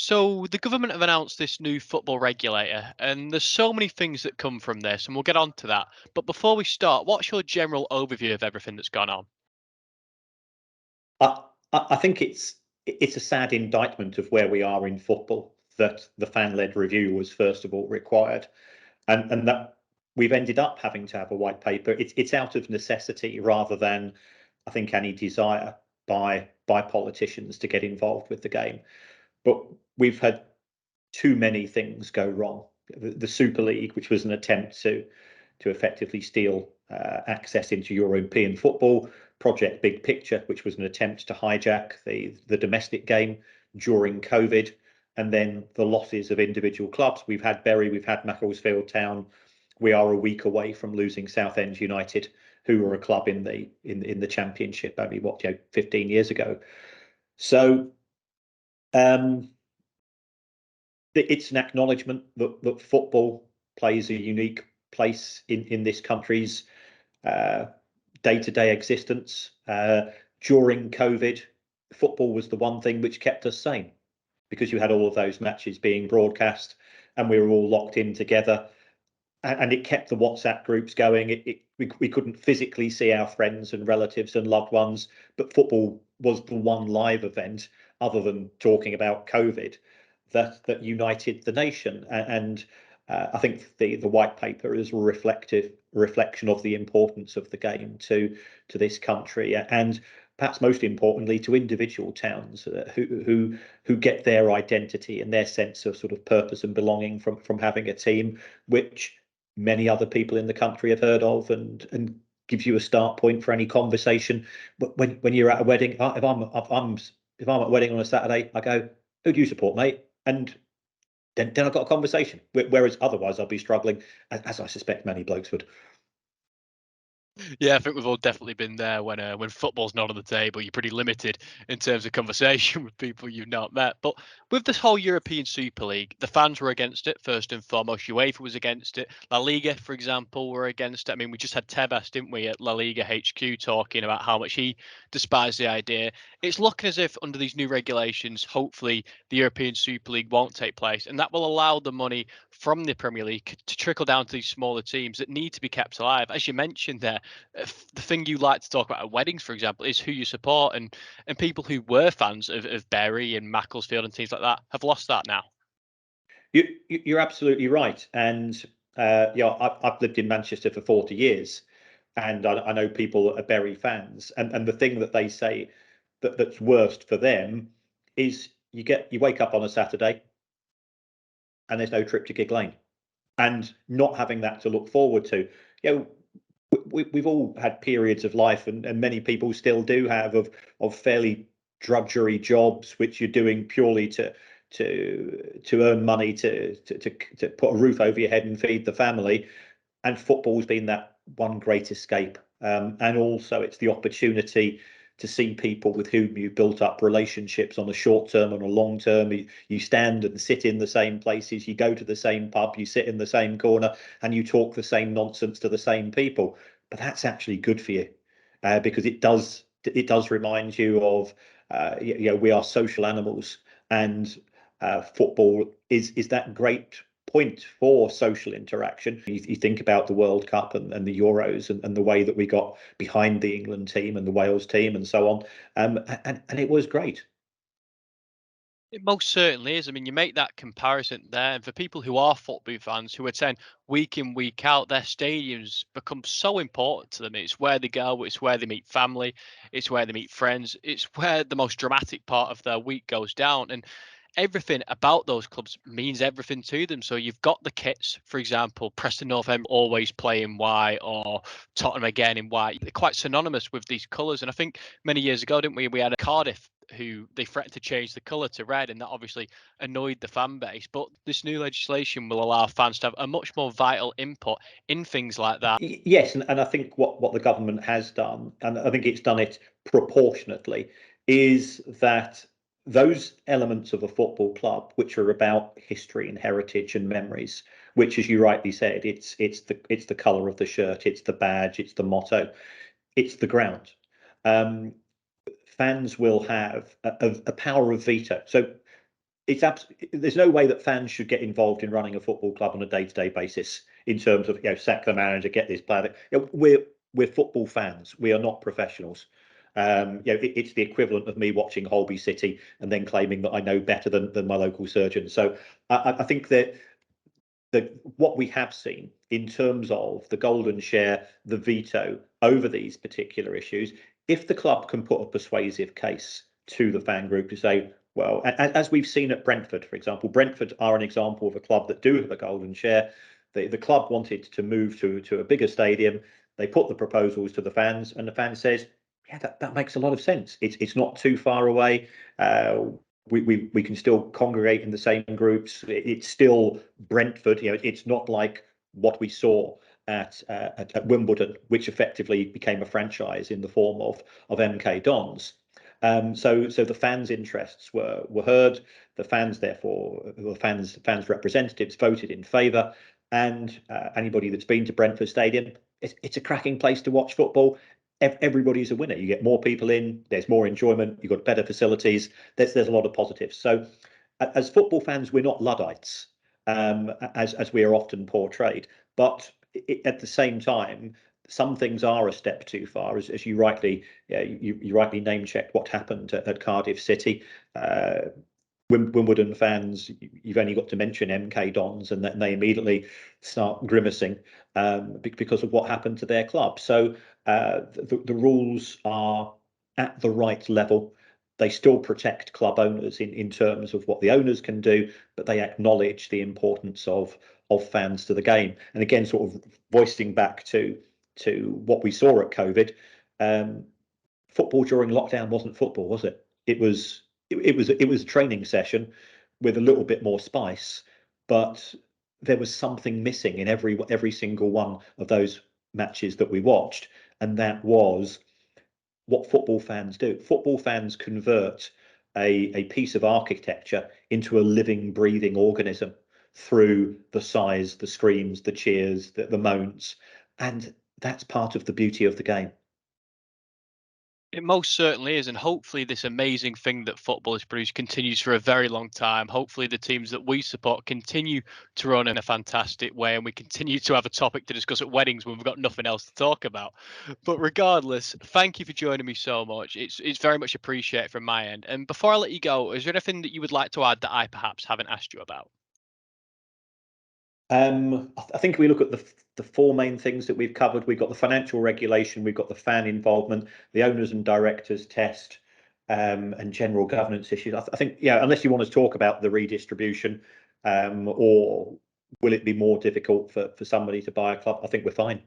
So the government have announced this new football regulator, and there's so many things that come from this, and we'll get on to that. But before we start, what's your general overview of everything that's gone on? I think it's a sad indictment of where we are in football that the fan-led review was first of all required, and that we've ended up having to have a white paper. It's out of necessity rather than, I think, any desire by politicians to get involved with the game. But we've had too many things go wrong. The Super League, which was an attempt to effectively steal access into European football. Project Big Picture, which was an attempt to hijack the domestic game during COVID, and then the losses of individual clubs. We've had Bury, we've had Macclesfield Town. We are a week away from losing Southend United, who were a club in the Championship only 15 years ago. So it's an acknowledgement that football plays a unique place in this country's day-to-day existence. During COVID, football was the one thing which kept us sane, because you had all of those matches being broadcast and we were all locked in together, and it kept the WhatsApp groups going. We couldn't physically see our friends and relatives and loved ones, but football was the one live event, other than talking about COVID, that united the nation. And I think the white paper is a reflection of the importance of the game to this country, and perhaps most importantly to individual towns who get their identity and their sense of sort of purpose and belonging from having a team which many other people in the country have heard of, and gives you a start point for any conversation. But when you're at a wedding, if I'm at a wedding on a Saturday, I go, "Who do you support, mate?" And then I've got a conversation. Whereas otherwise, I'll be struggling, as I suspect many blokes would. Yeah, I think we've all definitely been there when football's not on the table. You're pretty limited in terms of conversation with people you've not met. But with this whole European Super League, the fans were against it first and foremost. UEFA was against it. La Liga, for example, were against it. I mean, we just had Tebas, didn't we, at La Liga HQ talking about how much he despised the idea. It's looking as if under these new regulations, hopefully the European Super League won't take place, and that will allow the money from the Premier League to trickle down to these smaller teams that need to be kept alive. As you mentioned there, the thing you like to talk about at weddings, for example, is who you support, and people who were fans of Bury and Macclesfield and teams like that have lost that now. You're absolutely right, and I've lived in Manchester for 40 years, and I know people that are Bury fans, and the thing that they say that's worst for them is you wake up on a Saturday and there's no trip to Gig Lane, and not having that to look forward to. You know, we've all had periods of life, and many people still do have, of fairly drudgery jobs which you're doing purely to earn money to put a roof over your head and feed the family. And football's been that one great escape, and also it's the opportunity to see people with whom you built up relationships on a short term and a long term. You stand and sit in the same places, you go to the same pub, you sit in the same corner, and you talk the same nonsense to the same people. But that's actually good for you, because it does remind you of, we are social animals, and football is that great point for social interaction. You think about the World Cup and the Euros, and the way that we got behind the England team and the Wales team and so on, and it was great. It most certainly is. I mean, you make that comparison there, and for people who are football fans who attend week in, week out, their stadiums become so important to them. It's where they go, it's where they meet family, it's where they meet friends, it's where the most dramatic part of their week goes down. And everything about those clubs means everything to them. So you've got the kits, for example, Preston North End always play in white, or Tottenham again in white. They're quite synonymous with these colours. And I think many years ago, didn't we? We had a Cardiff who they threatened to change the colour to red, and that obviously annoyed the fan base. But this new legislation will allow fans to have a much more vital input in things like that. Yes, and I think what the government has done, and I think it's done it proportionately, is that those elements of a football club which are about history and heritage and memories, which, as you rightly said, it's the colour of the shirt, it's the badge, it's the motto, it's the ground. Um, Fans will have a power of veto. So there's no way that fans should get involved in running a football club on a day-to-day basis in terms of, sack the manager, get this player. We're football fans. We are not professionals. It's the equivalent of me watching Holby City and then claiming that I know better than my local surgeon. So I think that what we have seen in terms of the golden share, the veto over these particular issues, if the club can put a persuasive case to the fan group to say, well, as we've seen at Brentford, for example, Brentford are an example of a club that do have a golden share. The club wanted to move to a bigger stadium. They put the proposals to the fans, and the fan says, yeah, that makes a lot of sense. It's not too far away. We can still congregate in the same groups. It's still Brentford. It's not like what we saw at Wimbledon, which effectively became a franchise in the form of MK Dons. So the fans' interests were heard. The fans, therefore, the fans representatives voted in favour. And anybody that's been to Brentford Stadium, it's a cracking place to watch football. Everybody's a winner. You get more people in. There's more enjoyment. You've got better facilities. There's a lot of positives. So, as football fans, we're not Luddites, as we are often portrayed. But at the same time, some things are a step too far, as you rightly you rightly name checked what happened at Cardiff City. Wimbledon fans, you've only got to mention MK Dons, and they immediately start grimacing because of what happened to their club. So the rules are at the right level. They still protect club owners in terms of what the owners can do, but they acknowledge the importance of fans to the game. And again, sort of voicing back to what we saw at COVID, football during lockdown wasn't football, was it? It was a training session with a little bit more spice, but there was something missing in every single one of those matches that we watched, and that was what football fans do. Football fans convert a piece of architecture into a living, breathing organism through the sighs, the screams, the cheers, the moans, and that's part of the beauty of the game. It most certainly is, and hopefully this amazing thing that football has produced continues for a very long time. Hopefully the teams that we support continue to run in a fantastic way, and we continue to have a topic to discuss at weddings when we've got nothing else to talk about. But regardless, thank you for joining me so much. It's very much appreciated from my end. And before I let you go, is there anything that you would like to add that I perhaps haven't asked you about? I think we look at the four main things that we've covered. We've got the financial regulation, we've got the fan involvement, the owners and directors test, and general governance issues. I think, yeah, unless you want to talk about the redistribution, or will it be more difficult for somebody to buy a club, I think we're fine.